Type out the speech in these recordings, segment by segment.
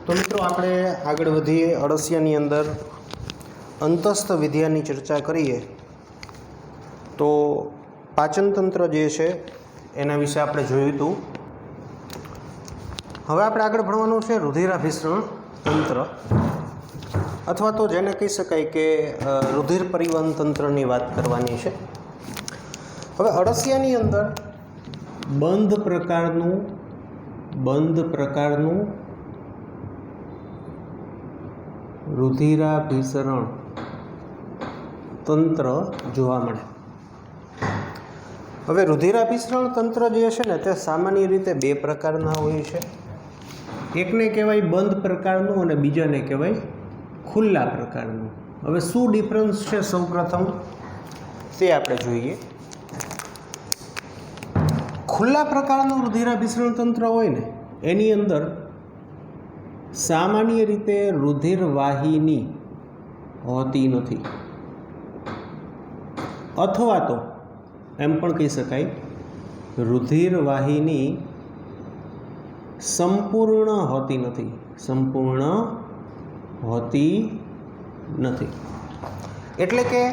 તો મિત્રો આપણે આગળ વધીએ અળસિયાની અંદર અંતસ્થ વિદ્યાની ચર્ચા કરીએ તો પાચનતંત્ર જે છે એના વિશે આપણે જોયું હતું. હવે આપણે આગળ ભણવાનું છે રુધિરાભિસરણ તંત્ર, અથવા તો જેને કહી શકાય કે રુધિર પરિવહન તંત્રની વાત કરવાની છે. હવે અળસિયાની અંદર બંધ પ્રકારનું રુધિરાભિસરણ તંત્ર જોવા મળે. હવે રુધિરાભિસરણ તંત્ર જે છે ને તે સામાન્ય રીતે બે પ્રકારના હોય છે. એકને કહેવાય બંધ પ્રકારનું અને બીજાને કહેવાય ખુલ્લા પ્રકારનું. હવે શું ડિફરન્સ છે સૌપ્રથમ તે આપણે જોઈએ. ખુલ્લા પ્રકારનું રુધિરાભિસરણ તંત્ર હોય ને એની અંદર સામાન્ય રીતે રુધિરવાહિની હોતી નથી, અથવા તો એમ પણ કહી શકાય રુધિરવાહિની સંપૂર્ણ હોતી નથી. એટલે કે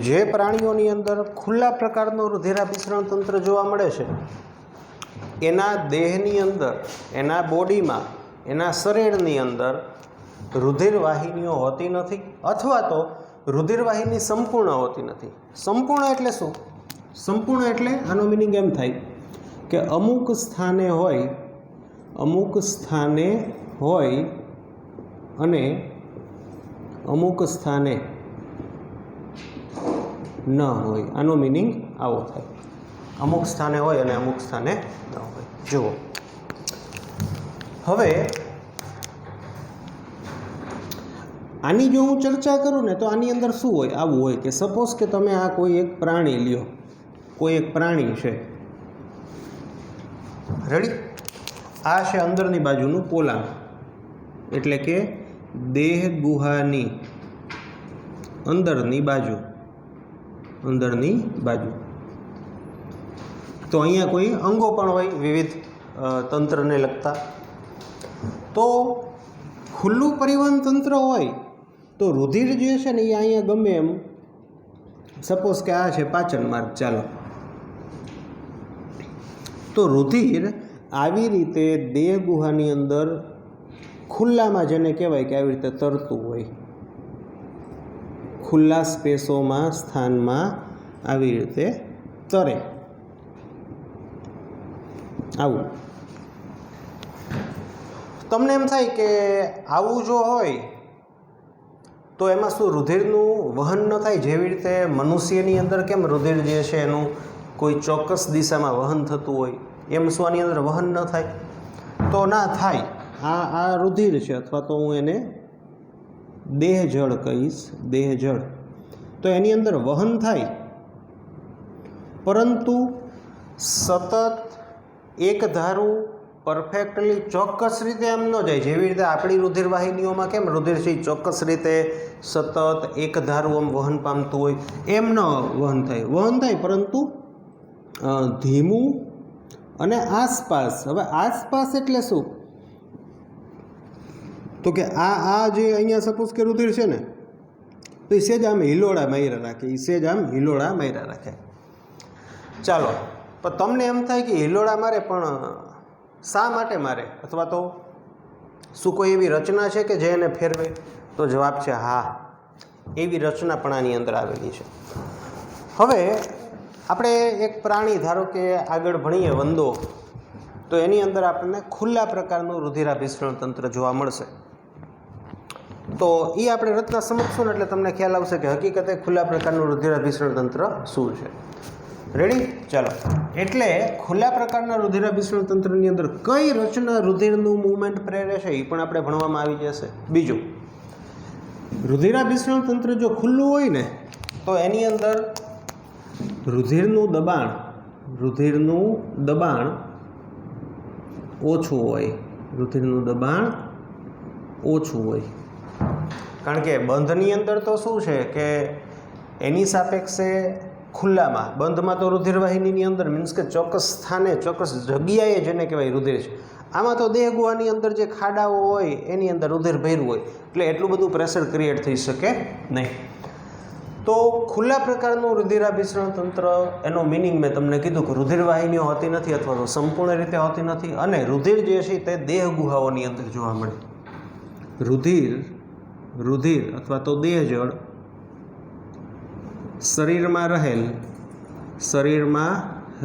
જે પ્રાણીઓની અંદર ખુલ્લા પ્રકારનું રુધિરાભિસરણ તંત્ર જોવા મળે છે એના દેહની અંદર, એના બોડીમાં, એના શરીરની અંદર રુધિરવાહિનીઓ હોતી નથી, અથવા તો રુધિરવાહિની સંપૂર્ણ હોતી નથી. સંપૂર્ણ એટલે શું? સંપૂર્ણ એટલે આનો મિનિંગ એમ થાય કે અમુક સ્થાને હોય અને અમુક સ્થાને ન હોય. આનો મિનિંગ આવો થાય. અમુક સ્થાને હોય અને અમુક સ્થાને ન હોય. જુઓ, હવે આની જો હું ચર્ચા કરું ને તો આની અંદર શું હોય? આવું હોય કે સપોઝ કે તમે આ કોઈ એક પ્રાણી લ્યો, કોઈ એક પ્રાણી છે, રેડી? આ છે અંદરની બાજુનું પોલાણ, એટલે કે દેહ ગુહાની અંદરની બાજુ. તો અહીંયા કોઈ અંગો પણ હોય વિવિધ તંત્રને લગતા. તો ખુલ્લું પરિવહન તંત્ર હોય તો રુધિર જે છે ને એ અહીંયા ગમે એમ, સપોઝ કે આ છે પાચન માર્ગ, ચાલો, તો રુધિર આવી રીતે દેહ ગુહાની અંદર ખુલ્લામાં, જેને કહેવાય કે આવી રીતે તરતું હોય, ખુલ્લા સ્પેસોમાં, સ્થાનમાં આવી રીતે તરે. આવું તમને એમ થાય કે આવું જો હોય તો એમાં શું રુધિરનું વહન ન થાય? જેવી રીતે મનુષ્યની અંદર કેમ રુધિર જે છે એનું કોઈ ચોક્કસ દિશામાં વહન થતું હોય, એમ શું આની અંદર વહન ન થાય? તો ના થાય. આ રુધિર છે, અથવા તો હું એને દેહજળ કહીશ, દેહજળ. તો એની અંદર વહન થાય, પરંતુ સતત એક ધારું પરફેક્ટલી ચોક્કસ રીતે એમ ન જાય. જેવી રીતે આપણી રુધિરવાહિનીઓમાં કેમ રુધિર છે ચોક્કસ રીતે સતત એક ધારું આમ વહન પામતું હોય, એમ ન વહન થાય, પરંતુ ધીમું અને આસપાસ. હવે આસપાસ એટલે શું? તો કે આ જે અહીંયા સપોઝ કે રુધિર છે ને, તો એ સેજ આમ હિલોળા માર્યા રાખે. ચાલો, પણ તમને એમ થાય કે હિલોળા મારે, પણ શા માટે મારે? અથવા તો શું કોઈ એવી રચના છે કે જે એને ફેરવે? તો જવાબ છે હા, એવી રચના પણ આની અંદર આવેલી છે. હવે આપણે એક પ્રાણી, ધારો કે આગળ ભણીએ વંદો, તો એની અંદર આપણને ખુલ્લા પ્રકારનું રુધિરાભિસરણ તંત્ર જોવા મળશે. તો એ આપણે રચના સમજશું ને એટલે તમને ખ્યાલ આવશે કે હકીકતે ખુલ્લા પ્રકારનું રુધિરાભિસરણ તંત્ર શું છે. રેડી? ચાલો, એટલે ખુલ્લા પ્રકારના રુધિરાભિસરણ તંત્રની અંદર કઈ રચના રુધિરનું મૂવમેન્ટ પ્રેરે છે એ પણ આપણે ભણવામાં આવી જશે. બીજું, રુધિરાભિસરણ તંત્ર જો ખુલ્લું હોય ને તો એની અંદર રુધિરનું દબાણ ઓછું હોય. કારણ કે બંધની અંદર તો શું છે કે એની સાપેક્ષે ખુલ્લામાં, બંધમાં તો રુધિરવાહિનીની અંદર મીન્સ કે ચોક્કસ સ્થાને, ચોક્કસ જગ્યાએ જેને કહેવાય રુધિર છે, આમાં તો દેહ ગુહાની અંદર જે ખાડાઓ હોય એની અંદર રુધિર ભર્યું હોય એટલે એટલું બધું પ્રેશર ક્રિએટ થઈ શકે નહીં. તો ખુલ્લા પ્રકારનું રુધિરાભિસરણ તંત્ર, એનો મિનિંગ મેં તમને કીધું કે રુધિરવાહિનીઓ હોતી નથી અથવા તો સંપૂર્ણ રીતે હોતી નથી, અને રુધિર જે છે તે દેહ ગુહાઓની અંદર જોવા મળે. રુધિર અથવા તો દેહ જળ શરીરમાં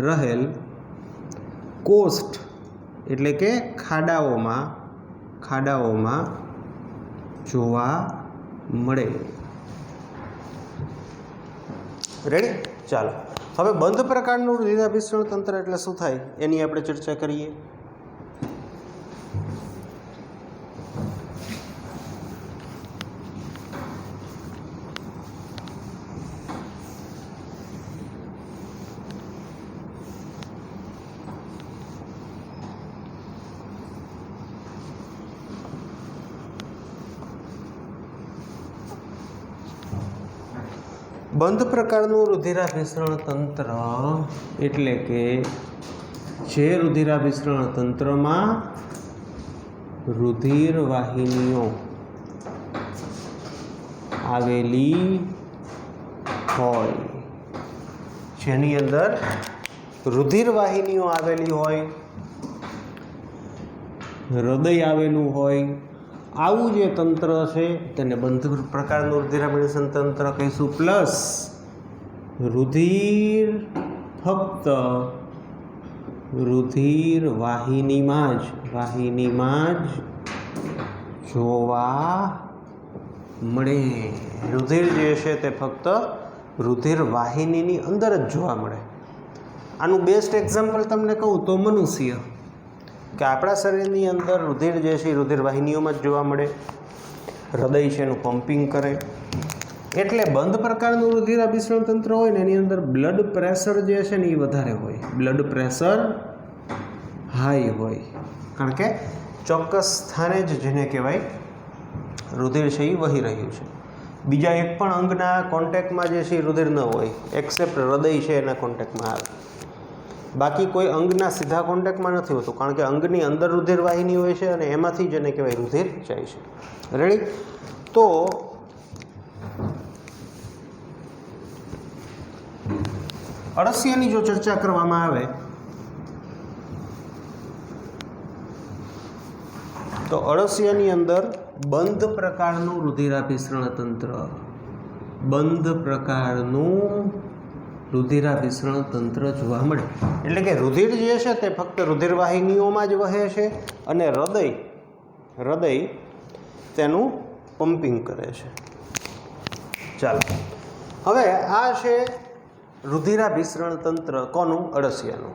રહેલ કોષ્ઠ એટલે કે ખાડાઓમાં જોવા મળે. રેડી? ચાલો, હવે બંધ પ્રકારનું રુધિરાભિસરણ તંત્ર એટલે શું થાય એની આપણે ચર્ચા કરીએ. બંધ પ્રકારનું રુધિરાભિસરણ તંત્ર એટલે કે જે રુધિરાભિસરણ તંત્રમાં રુધિર વાહિનીઓ આવેલી હોય, જેની અંદર રુધિર વાહિનીઓ આવેલી હોય, હૃદય આવેલું હોય, આવું જે તંત્ર છે તેને બંધ પ્રકારનું રુધિરાભિસરણ તંત્ર કહીશું. પ્લસ રુધિર ફક્ત રુધિર વાહિનીમાં જ જોવા મળે. રુધિર જે છે તે ફક્ત રુધિર વાહિનીની અંદર જ જોવા મળે. આનું બેસ્ટ એક્ઝામ્પલ તમને કહું તો મનુષ્ય, કે આપણા શરીરની અંદર રુધિર જે છે એ રુધિર વાહિનીઓમાં જ જોવા મળે. હૃદય છે એનું પમ્પિંગ કરે. એટલે બંધ પ્રકારનું રુધિરાભિસરણ તંત્ર હોય ને એની અંદર બ્લડ પ્રેશર જે છે ને એ વધારે હોય, બ્લડ પ્રેશર હાઈ હોય, કારણ કે ચોક્કસ સ્થાને જ જેને કહેવાય રુધિર છે એ વહી રહ્યું છે. બીજા એક પણ અંગના કોન્ટેક્ટમાં જે છે એ રુધિર ન હોય, એક્સેપ્ટ હૃદય છે એના કોન્ટેક્ટમાં આવે. બાકી કોઈ અંગના સીધા કોન્ટેક્ટમાં નથી હોતું, કારણ કે અંગની અંદર રુધિર વાહિની હોય છે અને એમાંથી જેને કહેવાય રુધિર જાય છે. રેડી? તો અળસિયાની જો ચર્ચા કરવામાં આવે તો અળસિયાની અંદર બંધ પ્રકારનું રુધિરાભિસરણ તંત્ર, બંધ પ્રકારનું રુધિરાભિસરણ તંત્ર જોવા મળે. એટલે કે રુધિર જે છે તે ફક્ત રુધિર વાહિનીઓમાં જ વહે છે અને હૃદય તેનું પમ્પિંગ કરે છે. ચાલો, હવે આ છે રુધિરાભિસરણ તંત્ર કોનું? અળસિયાનું.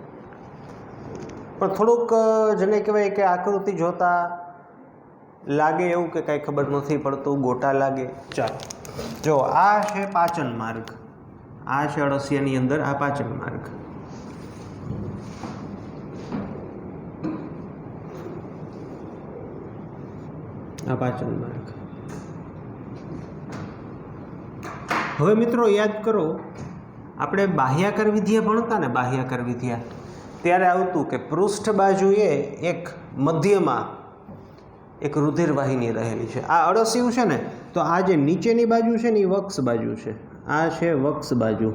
પણ થોડુંક જેને કહેવાય કે આકૃતિ જોતા લાગે એવું કે કાંઈ ખબર નથી પડતું, ગોટા લાગે. ચાલો, જો આ છે પાચન માર્ગ, આ છે અળસિયાની અંદર આ પાચન માર્ગ. આ પાચન માર્ગ. હવે મિત્રો યાદ કરો, આપણે બાહ્યાકાર વિદ્યા ભણતા ને, બાહ્યાકાર વિદ્યા, ત્યારે આવતું કે પૃષ્ઠ બાજુએ એક મધ્યમાં એક રુધિર વાહિની રહેલી છે. આ અળસિયું છે ને, તો આ જે નીચેની બાજુ છે ને એ વક્ષ બાજુ છે. આ છે વક્ષ બાજુ,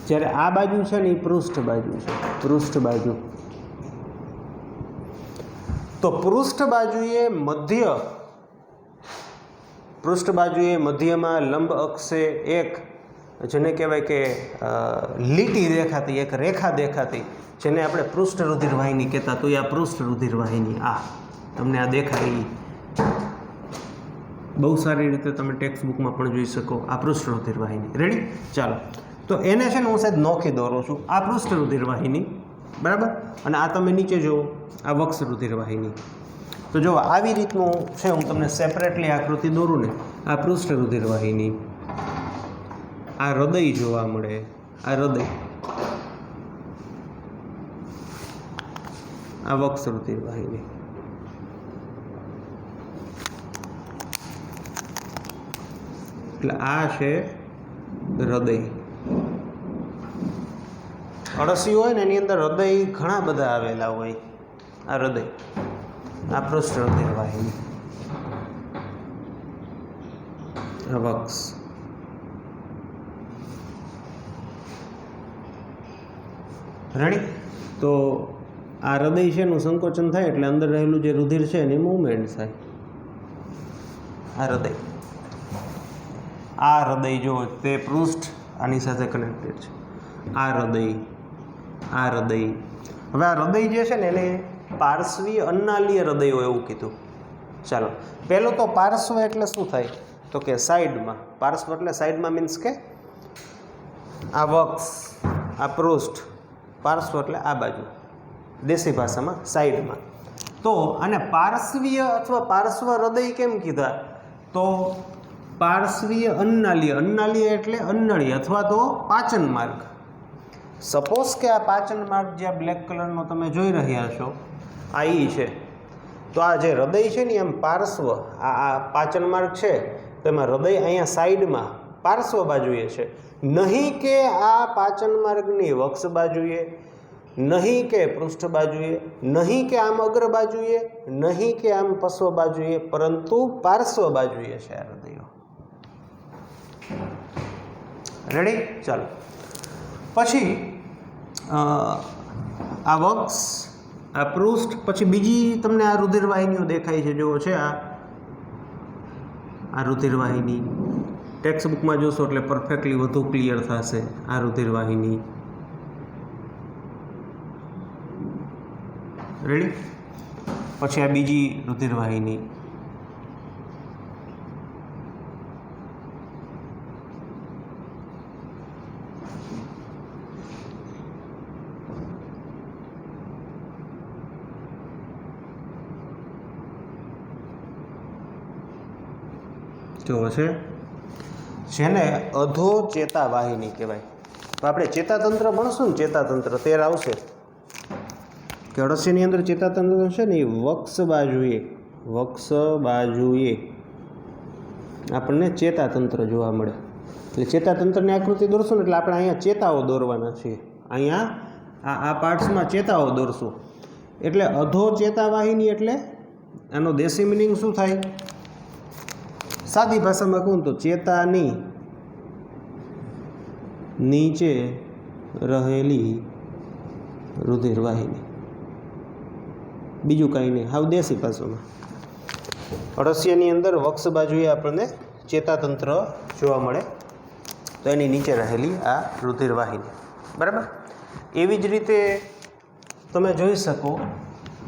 જ્યારે આ બાજુ છે ને એ પૃષ્ઠ બાજુ છે, પૃષ્ઠ બાજુ. તો પૃષ્ઠ બાજુએ મધ્યમાં લંબ અક્ષે એક જેને કહેવાય કે લીટી દેખાતી, એક રેખા દેખાતી, જેને આપણે પૃષ્ઠ રુધિર વાહિની કહેતા. તો એ આ પૃષ્ઠ રુધિર વાહિની, આ તમને આ દેખાય, બહુ સારી રીતે તમે ટેક્સ્ટ બુકમાં પણ જોઈ શકો. આ પૃષ્ઠ રુધિર વાહિની. રેડી? ચાલો, તો એને છે ને હું સાહેબ નોખી દોરું છું. આ પૃષ્ઠ રુધિર વાહિની, બરાબર, અને આ તમે નીચે જુઓ, આ વક્ષ રુધિર વાહિની. તો જો આવી રીતનું છે, હું તમને સેપરેટલી આકૃતિ દોરું ને, આ પૃષ્ઠ રુધિર વાહિની, આ હૃદય જોવા મળે, આ હૃદય, આ વક્ષ રુધિર વાહિની. એટલે આ છે હૃદય. અળસિયું હોય ને એની અંદર હૃદય ઘણા બધા આવેલા હોય. આ હૃદય, આ પૃષ્ઠ રુધિર વાહિની, આ વક્ષ. રેડી? તો આ હૃદય છે એનું સંકોચન થાય એટલે અંદર રહેલું જે રુધિર છે એની મૂવમેન્ટ થાય. આ હૃદય, આ હૃદય જો તે પૃષ્ઠ આની સાથે કનેક્ટેડ છે. આ હૃદય, આ હૃદય. હવે આ હૃદય જે છે ને એને પાર્શ્વીય અન્નાલીય હૃદયો એવું કીધું. ચાલો, પહેલું તો પાર્શ્વ એટલે શું થાય? તો કે સાઈડમાં. પાર્શ્વ એટલે સાઈડમાં મીન્સ કે આ વક્ષ, આ પૃષ્ઠ. પાર્શ્વ એટલે આ બાજુ, દેશી ભાષામાં સાઈડમાં. તો આને પાર્શ્વીય અથવા પાર્શ્વ હૃદય કેમ કીધા? તો પાર્શ્વીય અન્નાલીય, અન્નાલીય એટલે અન્નળી અથવા તો પાચન માર્ગ. સપોઝ કે આ પાચન માર્ગ જે આ બ્લેક કલરનો તમે જોઈ રહ્યા છો આ ઈ છે, તો આ જે હૃદય છે ને એમ પાર્શ્વ, આ પાચન માર્ગ છે તો એમાં હૃદય અહીંયા સાઈડમાં પાર્શ્વ બાજુએ છે. નહીં કે આ પાચન માર્ગની વક્ષ બાજુએ, નહીં કે પૃષ્ઠ બાજુએ, નહીં કે આમ અગ્ર બાજુએ, નહીં કે આમ પશ્વ બાજુએ, પરંતુ પાર્શ્વ બાજુએ છે આ હૃદયો. રેડી? ચાલો, પછી આ વક્ષ, આ પૃષ્ઠ, પછી બીજી તમને આ રુધિર વાહિનીઓ દેખાય છે. જુઓ છે આ રુધિર વાહિની. ટેક્સ્ટ બુકમાં જોશો એટલે પરફેક્ટલી વધુ ક્લિયર થશે. આ રુધિર વાહિની. રેડી? પછી આ બીજી રુધિર વાહિની. જો છે જેને અધો ચેતા વાહિની કહેવાય. તો આપણે ચેતાતંત્ર ભણશું ને, ચેતાતંત્ર તેર આવશે કે અળસિયાની અંદર ચેતાતંત્ર છે ને એ વક્ષ બાજુએ, વક્ષ બાજુએ આપણને ચેતાતંત્ર જોવા મળે. એટલે ચેતાતંત્રની આકૃતિ દોરશું ને એટલે આપણે અહીંયા ચેતાઓ દોરવાના છીએ. અહીંયા આ પાર્ટ્સમાં ચેતાઓ દોરશું. એટલે અધો ચેતા વાહિની એટલે આનો દેશી મિનિંગ શું થાય? સાદી ભાષામાં કહું તો ચેતાની નીચે રહેલી રુધિર વાહિની, બીજું કાંઈ નહીં. હાવ દેશી ભાષામાં. અળસિયાની અંદર વક્ષ બાજુએ આપણને ચેતાતંત્ર જોવા મળે, તો એની નીચે રહેલી આ રુધિર વાહિની. બરાબર? એવી જ રીતે તમે જોઈ શકો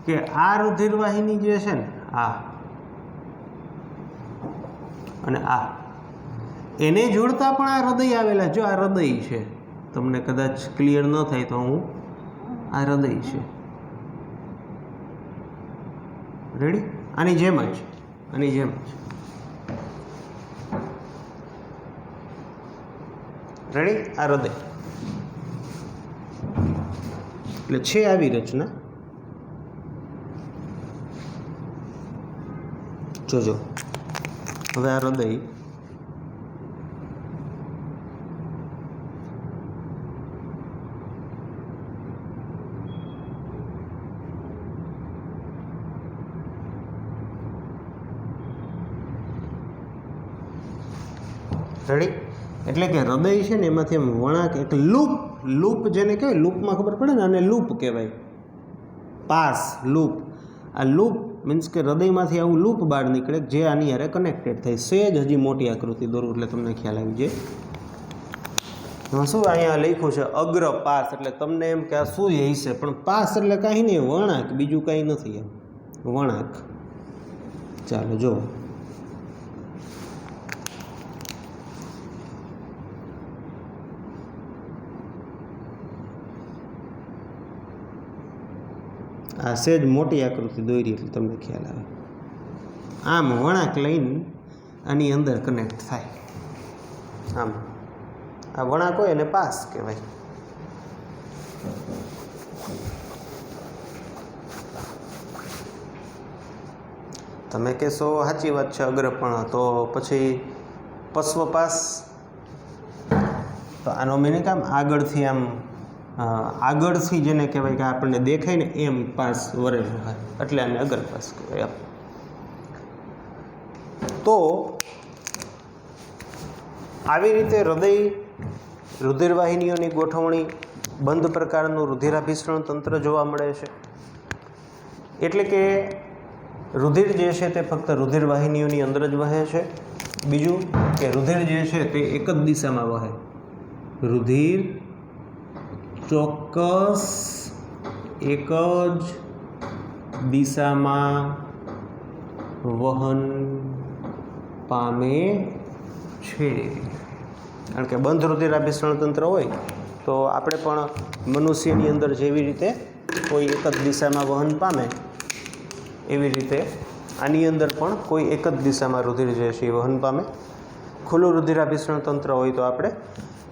કે આ રુધિર વાહિની જે છે ને, આ અને આ એને જોડતા પણ આ હૃદય આવેલા. જો આ હૃદય છે, તમને કદાચ ક્લિયર ન થાય તો હું આ હૃદય છે. રેડી? આની જેમ જ, આની જેમ જ. રેડી? આ હૃદય એટલે છે આવી રચના. જોજો હવે આ હૃદય રેડી? એટલે કે હૃદય છે ને એમાંથી એમ વળાંક, એક લૂપ, લૂપ જેને કહેવાય, લૂપમાં ખબર પડે ને, આને લૂપ કહેવાય. Pass, loop. આ લૂપ મીન્સ કે હૃદયમાંથી આવું લૂપ બહાર નીકળે જે આની હારે કનેક્ટેડ થાય. સેજ હજી મોટી આકૃતિ દોરું એટલે તમને ખ્યાલ આવી જાય. શું અહીંયા લખ્યું છે? અગ્ર પાસ. એટલે તમને એમ કે આ શું હશે, પણ પાસ એટલે કાંઈ નહીં, વળાંક, બીજું કાંઈ નથી. એમ વળાંક. ચાલો જો આ સેજ મોટી આકૃતિ દોરી એટલે તમને ખ્યાલ આવે. આમ વળાંક લઈને આની અંદર કનેક્ટ થાય. આમ આ વળાંક હોય એને પાસ કહેવાય. તમે કહેશો સાચી વાત છે અગ્રપણ, તો પછી પશ્વ પાસ. તો આનો મિનિંગ આમ આગળથી આમ આગળથી જેને કહેવાય કે આપણને દેખાય ને એમ પાસ વરેલું હોય એટલે આને અગર પાસ કહેવાય. તો આવી રીતે હૃદય રુધિરવાહિનીઓની ગોઠવણી બંધ પ્રકારનું રુધિરાભિસરણ તંત્ર જોવા મળે છે. એટલે કે રુધિર જે છે તે ફક્ત રુધિરવાહિનીઓની અંદર જ વહે છે. બીજું કે રુધિર જે છે તે એક જ દિશામાં વહે. રુધિર ચોક્કસ એક જ દિશામાં વહન પામે છે. કારણ કે બંધ રુધિરાભિસરણ તંત્ર હોય તો આપણે પણ મનુષ્યની અંદર જેવી રીતે કોઈ એક જ દિશામાં વહન પામે એવી રીતે આની અંદર પણ કોઈ એક જ દિશામાં રુધિર જે છે એ વહન પામે. ખુલ્લું રુધિરાભિસરણ તંત્ર હોય તો આપણે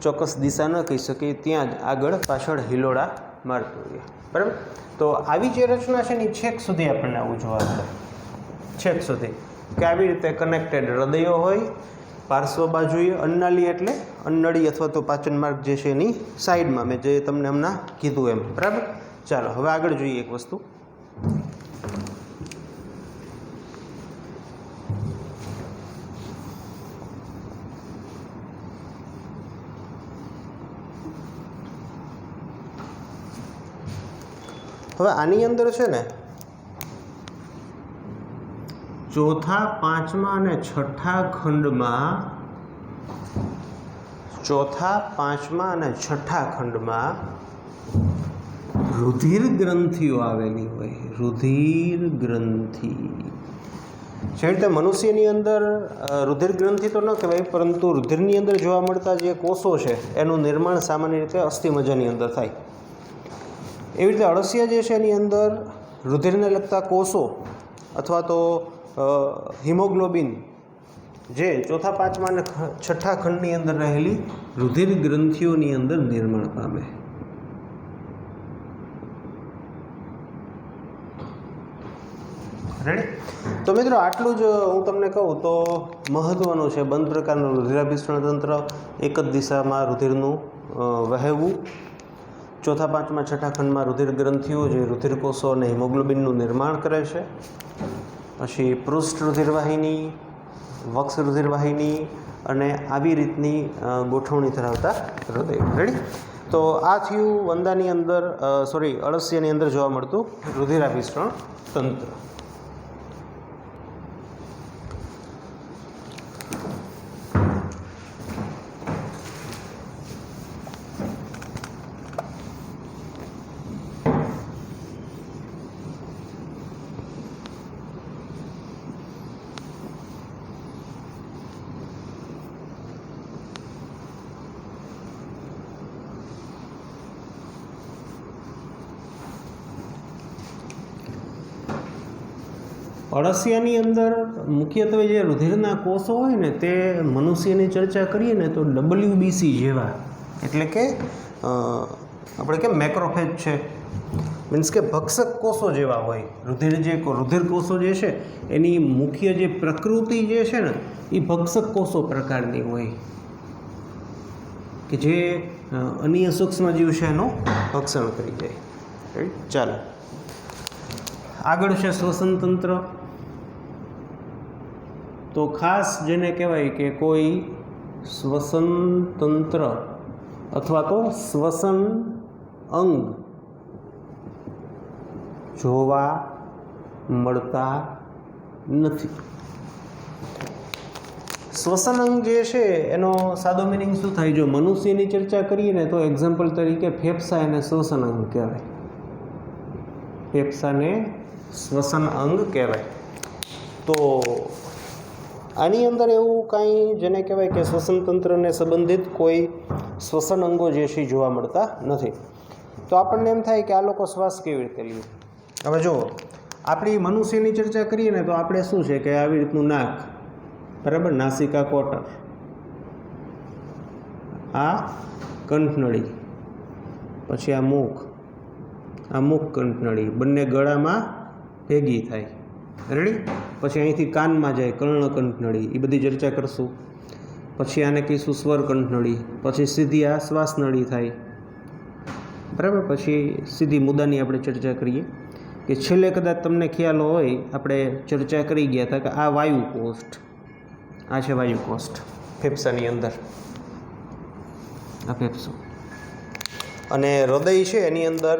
ચોક્કસ દિશા ન કહી શકીએ, ત્યાં જ આગળ પાછળ હિલોડા મારતું હોય. બરાબર. તો આવી જે રચના છે ને છેક સુધી આપણને આવું જોવા મળે. છેક સુધી કે આવી રીતે કનેક્ટેડ હૃદયો હોય, પાર્શ્વ બાજુએ અન્નાળી એટલે અન્નળી અથવા તો પાચન માર્ગ જે છે એની સાઈડમાં, મેં જે તમને હમણાં કીધું એમ. બરાબર. ચાલો હવે આગળ જોઈએ એક વસ્તુ. હવે આની અંદર છે ને ચોથા, પાંચમા અને છઠ્ઠા ખંડમાં રુધિર ગ્રંથિઓ આવેલી હોય. રુધિર ગ્રંથિ જે રીતે મનુષ્યની અંદર રુધિર ગ્રંથિ તો ન કહેવાય, પરંતુ રુધિરની અંદર જોવા મળતા જે કોષો છે એનું નિર્માણ સામાન્ય રીતે અસ્થિમજ્જાની અંદર થાય. એવી રીતે અળસિયા જે છે એની અંદર રુધિરને લગતા કોષો અથવા તો હિમોગ્લોબિન જે ચોથા, પાંચમા અને છઠ્ઠા ખંડની અંદર રહેલી રુધિર ગ્રંથિઓની અંદર નિર્માણ પામે. રેડી? તો મિત્રો આટલું જ હું તમને કહું તો મહત્ત્વનું છે. બંધ પ્રકારનું રુધિરાભિસરણ તંત્ર, એક જ દિશામાં રુધિરનું વહેવું. ચોથા, પાંચમા, છઠ્ઠા ખંડમાં રુધિર ગ્રંથિઓ જે રુધિરકોષો અને હિમોગ્લોબિનનું નિર્માણ કરે છે. પછી પૃષ્ઠ રુધિરવાહિની, વક્ષ રુધિરવાહિની અને આવી રીતની ગોઠવણી ધરાવતા હૃદય. રેડી? તો આ થયું વંદાની અંદર અળસિયાની અંદર જોવા મળતું રુધિરાભિસરણ તંત્ર. અળસિયાની અંદર મુખ્યત્વે જે રુધિરના કોષો હોય ને તે મનુષ્યની ચર્ચા કરીએ ને તો WBC જેવા, એટલે કે આપણે કેમ મેક્રોફેજ છે, મીન્સ કે ભક્ષક કોષો જેવા હોય. રુધિર કોષો જે છે એની મુખ્ય જે પ્રકૃતિ જે છે ને એ ભક્ષક કોષો પ્રકારની હોય કે જે અન્ય સૂક્ષ્મજીવ છે એનું ભક્ષણ કરી જાય. ચાલો આગળ છે શ્વસન તંત્ર. તો ખાસ જેને કહેવાય કે કોઈ શ્વસન તંત્ર અથવા તો શ્વસન અંગ જોવા મળતા નથી. શ્વસન અંગ જે છે એનો સાદો મિનિંગ શું થાય? જો મનુષ્યની ચર્ચા કરીએ ને તો એક્ઝામ્પલ તરીકે ફેફસા એને શ્વસન અંગ કહેવાય. ફેફસાને શ્વસન અંગ કહેવાય. તો આની અંદર એવું કાંઈ જેને કહેવાય કે શ્વસન તંત્રને સંબંધિત કોઈ શ્વસન અંગો જે છે જોવા મળતા નથી. તો આપણને એમ થાય કે આ લોકો શ્વાસ કેવી રીતે લે. હવે જુઓ, આપણી મનુષ્યની ચર્ચા કરીએ ને તો આપણે શું છે કે આવી રીતનું નાક, બરાબર, નાસિકા કોટર, આ કંઠનળી, પછી આ મુખ કંઠનળી, બંને ગળામાં ભેગી થાય. રેડી? પછી અહીંથી કાનમાં જાય કર્ણ કંઠનળી, એ બધી ચર્ચા કરશું. પછી આને કહીશું સ્વર કંઠનળી, પછી સીધી આ શ્વાસનળી થાય. બરાબર. પછી સીધી મુદ્દાની આપણે ચર્ચા કરીએ કે છેલ્લે કદાચ તમને ખ્યાલ હોય આપણે ચર્ચા કરી ગયા હતા કે આ વાયુ કોષ્ઠ, આ છે વાયુ કોષ્ઠ ફેફસાની અંદર, આ ફેફસો, અને હૃદય છે એની અંદર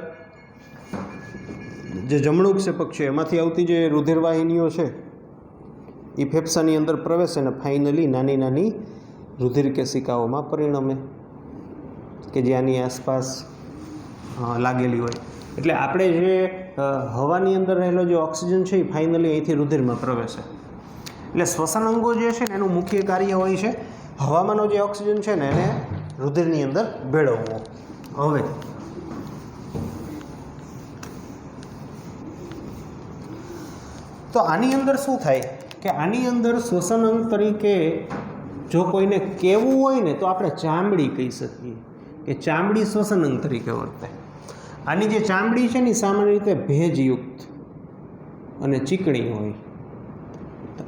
જે જમણું ક્ષેપક છે એમાંથી આવતી જે રુધિરવાહિનીઓ છે એ ફેફસાની અંદર પ્રવેશે અને ફાઇનલી નાની નાની રુધિર કેશિકાઓમાં પરિણમે કે જે આની આસપાસ લાગેલી હોય. એટલે આપણે જે હવાની અંદર રહેલો જે ઓક્સિજન છે એ ફાઇનલી અહીંથી રુધિરમાં પ્રવેશે. એટલે શ્વસન અંગો જે છે ને એનું મુખ્ય કાર્ય હોય છે હવામાંનો જે ઓક્સિજન છે ને એને રુધિરની અંદર ભેળવવો. હવે તો આની અંદર શું થાય કે આની અંદર શ્વસન અંગ તરીકે જો કોઈને કહેવું હોય ને તો આપણે ચામડી કહી શકીએ કે ચામડી શ્વસન અંગ તરીકે વર્તે. આની જે ચામડી છે ને સામાન્ય રીતે ભેજયુક્ત અને ચીકણી હોય.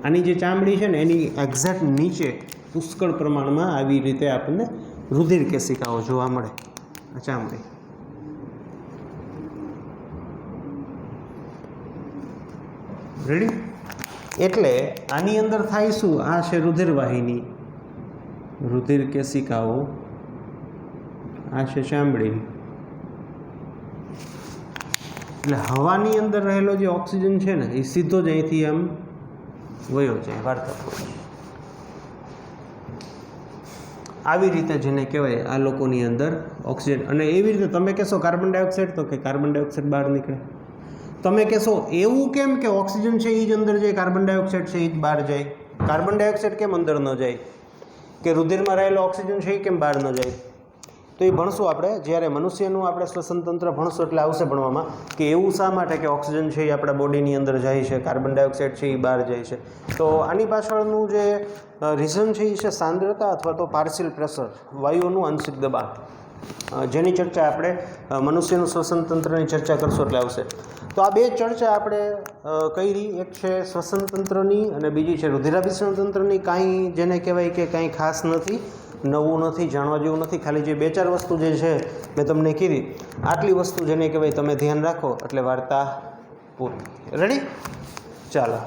આની જે ચામડી છે ને એની એક્ઝેક્ટ નીચે પુષ્કળ પ્રમાણમાં આવી રીતે આપણને રુધિર કેશિકાઓ જોવા મળે. આ ચામડી રેડી. એટલે આની અંદર થાય શું, આ છે રુધિર વાહિની, રુધિર કેશિકાઓ, આ છે ચામડી. એટલે હવાની અંદર રહેલો જે ઓક્સિજન છે ને એ સીધો જ અહીંથી આમ વયો જાય વાર્તા. આવી રીતે જેને કહેવાય આ લોકોની અંદર ઓક્સિજન. અને એવી રીતે તમે કહેશો કાર્બન ડાયોક્સાઇડ, તો કે કાર્બન ડાયોક્સાઇડ બહાર નીકળે. તમે કહેશો એવું કેમ કે ઓક્સિજન છે એ જ અંદર જાય, કાર્બન ડાયોક્સાઇડ છે એ જ બહાર જાય. કાર્બન ડાયોક્સાઇડ કેમ અંદર ન જાય, કે રુધિરમાં રહેલો ઓક્સિજન છે એ કેમ બહાર ન જાય? તો એ ભણશું આપણે જ્યારે મનુષ્યનું આપણે શ્વસન તંત્ર ભણશું એટલે આવશે ભણવામાં કે એવું શા માટે કે ઓક્સિજન છે એ આપણા બોડીની અંદર જાય છે, કાર્બન ડાયોક્સાઇડ છે એ બહાર જાય છે. તો આની પાછળનું જે રીઝન છે એ છે સાંદ્રતા અથવા તો પાર્શિયલ પ્રેશર, વાયુઓનું આંશિક દબાણ, જેની ચર્ચા આપણે મનુષ્યનું શ્વસન તંત્રની ચર્ચા કરશું એટલે આવશે. તો આ બે ચર્ચા આપણે કરી, એક છે શ્વસન તંત્રની અને બીજી છે રુધિરાભિસરણ તંત્રની. કાંઈ જેને કહેવાય કે કાંઈ ખાસ નથી, નવું નથી, જાણવા જેવું નથી. ખાલી જે 2-4 વસ્તુ જે છે મેં તમને કીધી, આટલી વસ્તુ જેને કહેવાય તમે ધ્યાન રાખો એટલે વાર્તા પૂરી. રેડી? ચાલો.